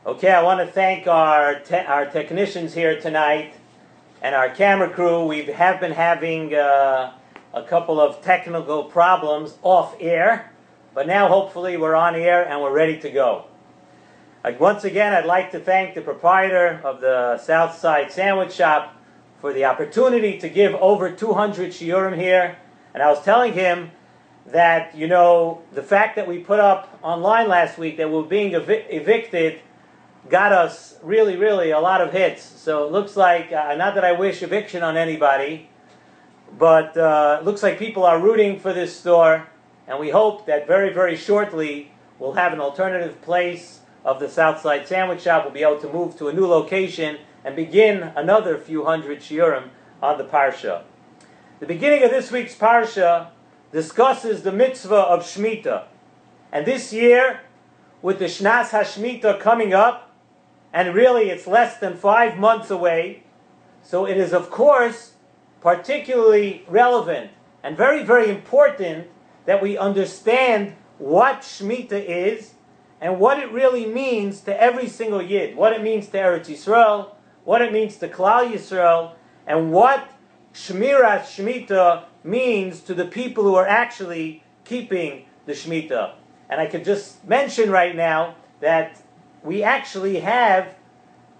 Okay, I want to thank our technicians here tonight and our camera crew. We have been having a couple of technical problems off air, but now hopefully we're on air and we're ready to go. Once again, I'd like to thank the proprietor of the Southside Sandwich Shop for the opportunity to give over 200 shiurim here. And I was telling him that, you know, the fact that we put up online last week that we're being evicted got us really a lot of hits. So it looks like, not that I wish eviction on anybody, but it looks like people are rooting for this store, and we hope that very shortly we'll have an alternative place of the Southside Sandwich Shop. We'll be able to move to a new location and begin another few hundred shiurim on the Parsha. The beginning of this week's Parsha discusses the mitzvah of Shemitah. And this year, with the Shnas HaShemitah coming up, and really it's less than 5 months away, so it is of course particularly relevant and very important that we understand what Shemitah is and what it really means to every single Yid, what it means to Eretz Yisrael, what it means to Klal Yisrael, and what Shmirat Shemitah means to the people who are actually keeping the Shemitah. And I could just mention right now that we actually have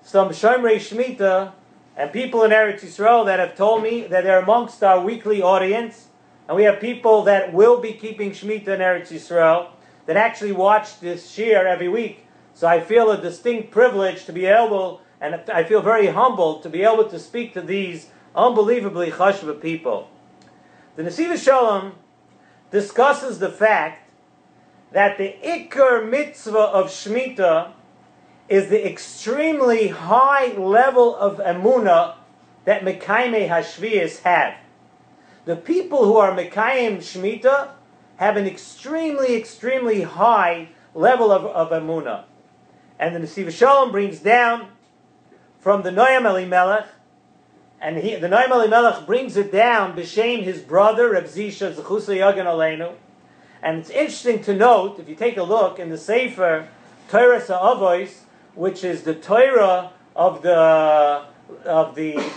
some Shomrei Shemitah and people in Eretz Yisrael that have told me that they're amongst our weekly audience, and we have people that will be keeping Shemitah in Eretz Yisrael that actually watch this shiur every week. So I feel a distinct privilege to be able, and I feel very humbled to be able to speak to these unbelievably chashuv people. The Nesivos Shalom discusses the fact that the ikra mitzvah of Shemitah is the extremely high level of emunah that Mekayimei Hashvius have. The people who are Mekayim Shemitah have an extremely high level of emunah. And the Nesivos Shalom brings down from the Noam Elimelech, and the Noam Elimelech brings it down b'shem his brother Reb Zisha Zechusei Yagen Aleinu. And it's interesting to note, if you take a look in the Sefer Torah Sa'avois, which is the Torah of the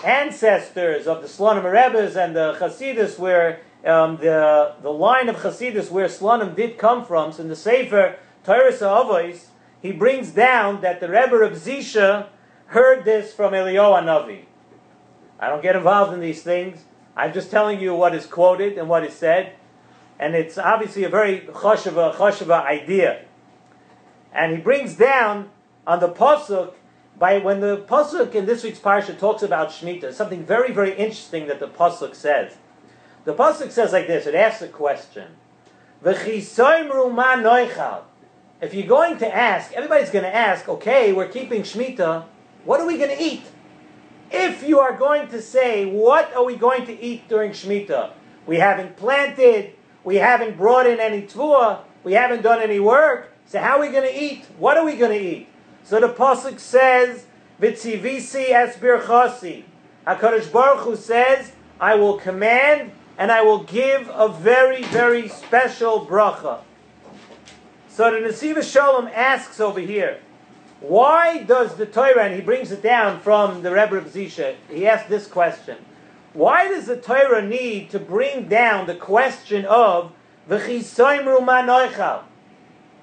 ancestors of the Slonim Rebbes and the Chasidus, where the line of Chasidus where Slonim did come from. So in the Sefer Torah Sa'avois, he brings down that the Rebbe Reb Zisha heard this from Eliyahu Hanavi. I don't get involved in these things. I'm just telling you what is quoted and what is said. And it's obviously a very chashuva idea. And he brings down on the pasuk, when the pasuk in this week's parsha talks about Shemitah, something very interesting that the pasuk says. The pasuk says like this, it asks a question. V'chisoimru ma noichal. If you're going to ask, everybody's going to ask, okay, we're keeping Shemitah, what are we going to eat? If you are going to say, what are we going to eat during Shemitah? We haven't planted, we haven't brought in any tvuah, we haven't done any work, so how are we going to eat? What are we going to eat? So the pasuk says, "V'tzivisi es birchasi." HaKadosh Baruch Hu says, "I will command and I will give a very special bracha." So the Nesivos Shalom asks over here, why does the Torah, and he brings it down from the Rebbe Reb Zisha, he asks this question: why does the Torah need to bring down the question of V'chisoimru ma noichal?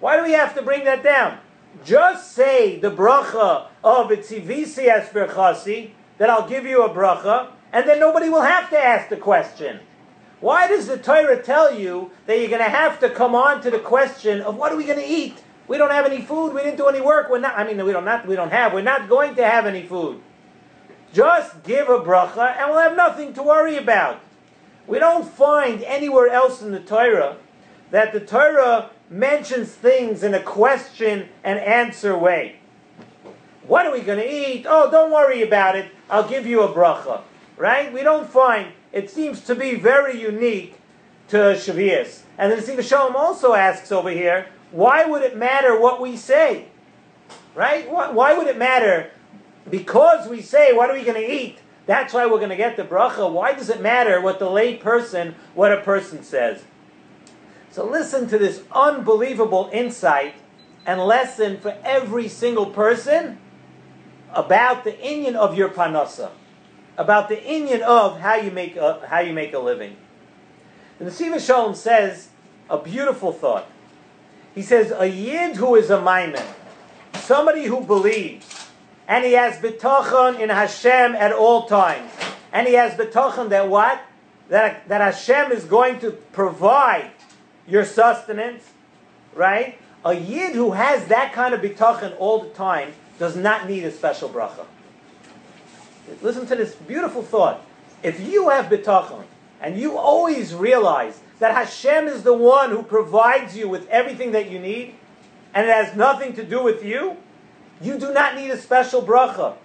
Why do we have to bring that down? Just say the bracha of Itzivisi es berchasi, that I'll give you a bracha, and then nobody will have to ask the question. Why does the Torah tell you that you're going to have to come on to the question of what are we going to eat? We don't have any food. We didn't do any work. We're not going to have any food. Just give a bracha, and we'll have nothing to worry about. We don't find anywhere else in the Torah that the Torah mentions things in a question and answer way. What are we going to eat? Oh, don't worry about it. I'll give you a bracha. Right? We don't find. It seems to be very unique to Shavuos. And the Nesivos Shalom also asks over here, why would it matter what we say? Right? Why would it matter? Because we say, what are we going to eat? That's why we're going to get the bracha. Why does it matter what the lay person, what a person says? So listen to this unbelievable insight and lesson for every single person about the inyan of your parnasa, about the inyan of how you make a living. The Nesivos Shalom says a beautiful thought. He says, a yid who is a maimen, somebody who believes, and he has bitachon in Hashem at all times, and he has bitachon that what? That Hashem is going to provide your sustenance, right? A yid who has that kind of bitachon all the time does not need a special bracha. Listen to this beautiful thought. If you have bitachon, and you always realize that Hashem is the one who provides you with everything that you need, and it has nothing to do with you, you do not need a special bracha.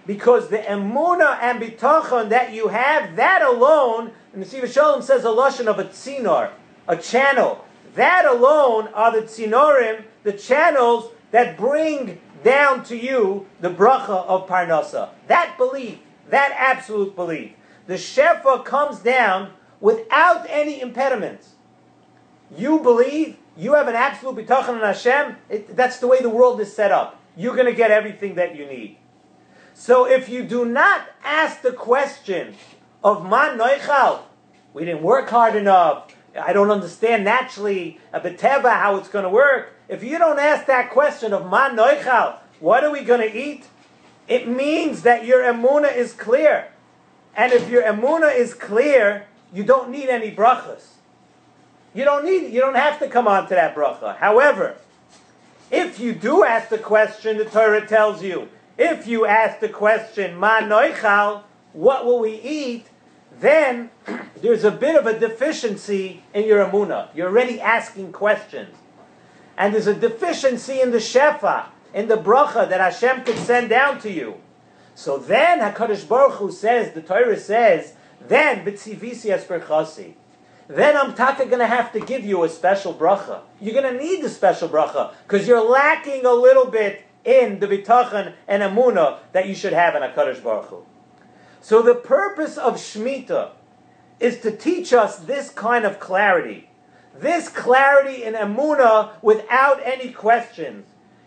Because the emunah and bitachon that you have, that alone, and the Nesivos Shalom says a lashon of a tzinor, a channel. That alone are the tzinorim, the channels that bring down to you the bracha of parnasa. That belief, that absolute belief. The shefa comes down without any impediments. You believe, you have an absolute bitachon in Hashem, that's the way the world is set up. You're going to get everything that you need. So if you do not ask the question of man noichal, we didn't work hard enough, I don't understand naturally a beteva how it's going to work. If you don't ask that question of man noichal, what are we going to eat? It means that your emunah is clear. And if your emunah is clear, you don't need any brachas. You don't have to come on to that bracha. However, if you do ask the question, the Torah tells you, if you ask the question, ma noichal, what will we eat? Then there's a bit of a deficiency in your emunah. You're already asking questions. And there's a deficiency in the shefa, in the bracha that Hashem could send down to you. So then HaKadosh Baruch Hu says, the Torah says, then b'tzivisi esperchasi. Then I'm taka going to have to give you a special bracha. You're going to need the special bracha because you're lacking a little bit in the bitachon and emunah that you should have in HaKadosh Baruch Hu. So the purpose of Shemitah is to teach us this kind of clarity. This clarity in emunah without any questions.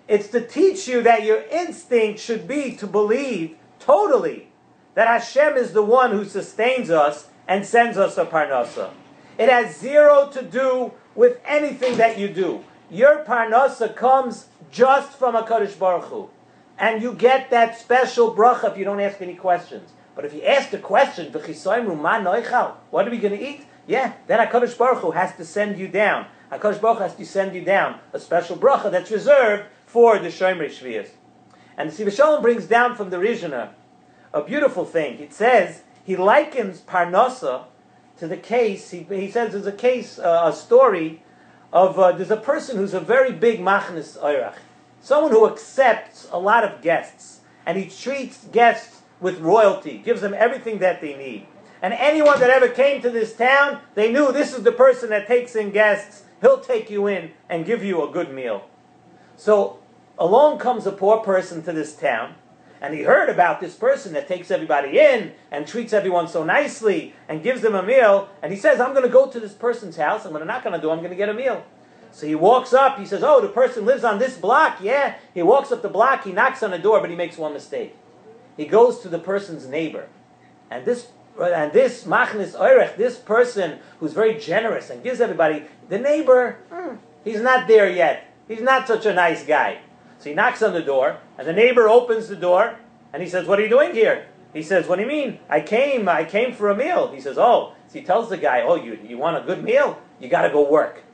It's to teach you that your instinct should be to believe totally that Hashem is the one who sustains us and sends us a parnasa. It has zero to do with anything that you do. Your parnasa comes just from HaKadosh Baruch Hu. And you get that special bracha if you don't ask any questions. But if you ask the question, what are we going to eat? Yeah, then HaKadosh Baruch Hu has to send you down. HaKadosh Baruch Hu has to send you down a special bracha that's reserved for the Shomerei Shvius. And the Nesivos Shalom brings down from the Rishonah a beautiful thing. It says, he likens parnasa to the case, he says there's a case, a story of, there's a person who's a very big machnes oirach. Someone who accepts a lot of guests. And he treats guests with royalty, gives them everything that they need. And anyone that ever came to this town, they knew this is the person that takes in guests. He'll take you in and give you a good meal. So along comes a poor person to this town, and he heard about this person that takes everybody in and treats everyone so nicely and gives them a meal. And he says, I'm going to go to this person's house. I'm going to knock on the door. I'm going to get a meal. So he walks up. He says, oh, the person lives on this block. Yeah. He walks up the block. He knocks on the door, but he makes one mistake. He goes to the person's neighbor. And this machnes oirech, this person who's very generous and gives everybody, the neighbor, he's not there yet. He's not such a nice guy. So he knocks on the door, and the neighbor opens the door, and he says, what are you doing here? He says, what do you mean? I came for a meal. He says, oh. So he tells the guy, oh, you want a good meal? You got to go work.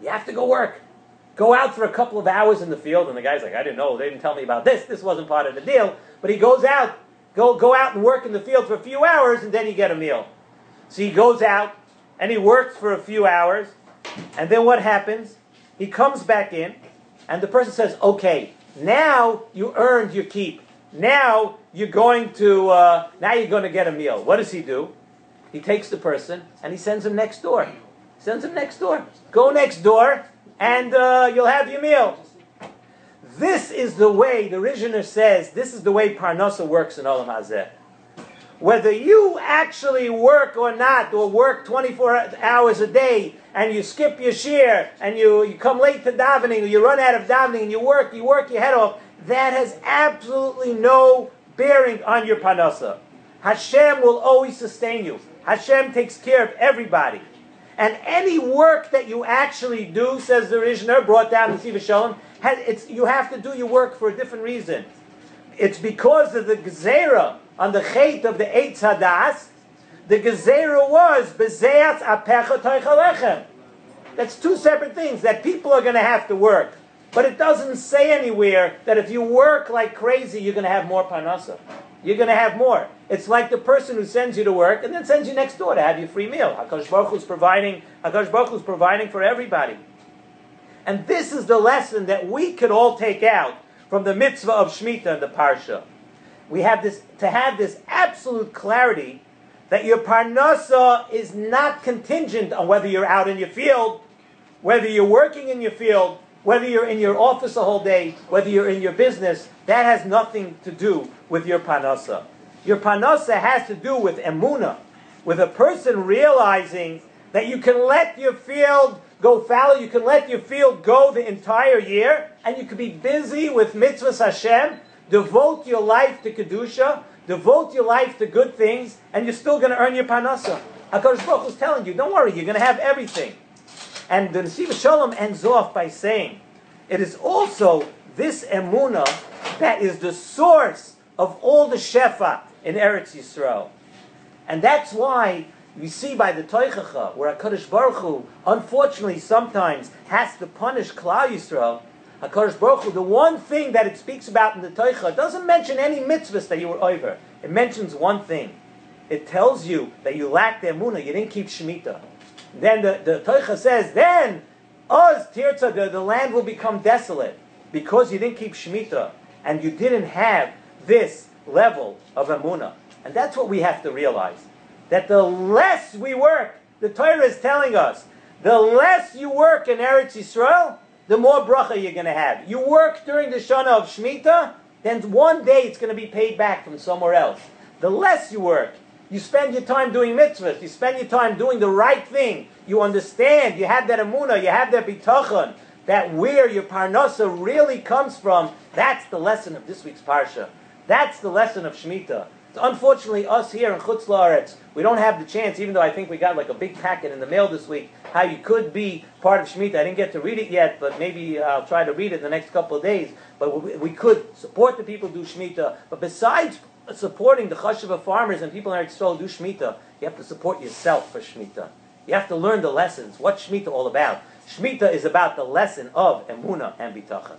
You have to go work. Go out for a couple of hours in the field. And the guy's like, I didn't know. They didn't tell me about this. This wasn't part of the deal. But he goes out. Go out and work in the field for a few hours, and then you get a meal. So he goes out, and he works for a few hours. And then what happens? He comes back in, and the person says, okay, now you earned your keep. Now you're going to get a meal. What does he do? He takes the person, and he sends him next door. Go next door, and you'll have your meal. This is the way, the Rishonah says, this is the way Parnasa works in Olam Hazeh. Whether you actually work or not, or work 24 hours a day, and you skip your shir, and you come late to davening, or you run out of davening, and you work your head off, that has absolutely no bearing on your parnasa. Hashem will always sustain you. Hashem takes care of everybody. And any work that you actually do, says the Rishner, brought down in Nesivos Shalom, you have to do your work for a different reason. It's because of the gezerah on the chait of the Eitz Hadas. The gezerah was bezeas apecha toichalechem. That's two separate things, that people are going to have to work. But it doesn't say anywhere that if you work like crazy, you're going to have more parnasa. You're going to have more. It's like the person who sends you to work and then sends you next door to have your free meal. HaKadosh Baruch Hu is providing for everybody. And this is the lesson that we could all take out from the mitzvah of Shemitah and the Parsha. We have to have this absolute clarity that your parnasa is not contingent on whether you're out in your field, whether you're working in your field, whether you're in your office a whole day, whether you're in your business. That has nothing to do with your parnasa. Your parnasa has to do with emunah, with a person realizing that you can let your field go fallow, you can let your field go the entire year, and you can be busy with mitzvahs Hashem, devote your life to Kedusha, devote your life to good things, and you're still going to earn your parnasa. HaKadosh Baruch Hu is telling you, don't worry, you're going to have everything. And the Nesivos Shalom ends off by saying, it is also this emunah that is the source of all the shefa in Eretz Yisrael. And that's why we see by the Toichacha, where HaKadosh Baruch Hu, unfortunately, sometimes has to punish Klal Yisrael. HaKadosh Baruch Hu, the one thing that it speaks about in the Toicha, doesn't mention any mitzvahs that you were over. It mentions one thing. It tells you that you lacked the emunah, you didn't keep Shemitah. Then the Toicha says, then, Oz Tirza, the land will become desolate, because you didn't keep Shemitah, and you didn't have this level of emunah. And that's what we have to realize. That the less we work, the Torah is telling us, the less you work in Eretz Yisrael, the more bracha you're going to have. You work during the Shana of Shemitah, then one day it's going to be paid back from somewhere else. The less you work, you spend your time doing mitzvahs, you spend your time doing the right thing, you understand, you have that emunah, you have that bitachon, that where your parnasa really comes from, that's the lesson of this week's parsha. That's the lesson of Shemitah. Unfortunately, us here in Chutz La'aretz, we don't have the chance, even though I think we got like a big packet in the mail this week, how you could be part of Shemitah. I didn't get to read it yet, but maybe I'll try to read it in the next couple of days. But we could support the people who do Shemitah. But besides supporting the Chashuva farmers and people in Eretz Yisrael who do Shemitah, you have to support yourself for Shemitah. You have to learn the lessons. What's Shemitah all about? Shemitah is about the lesson of Emunah and Bitachon.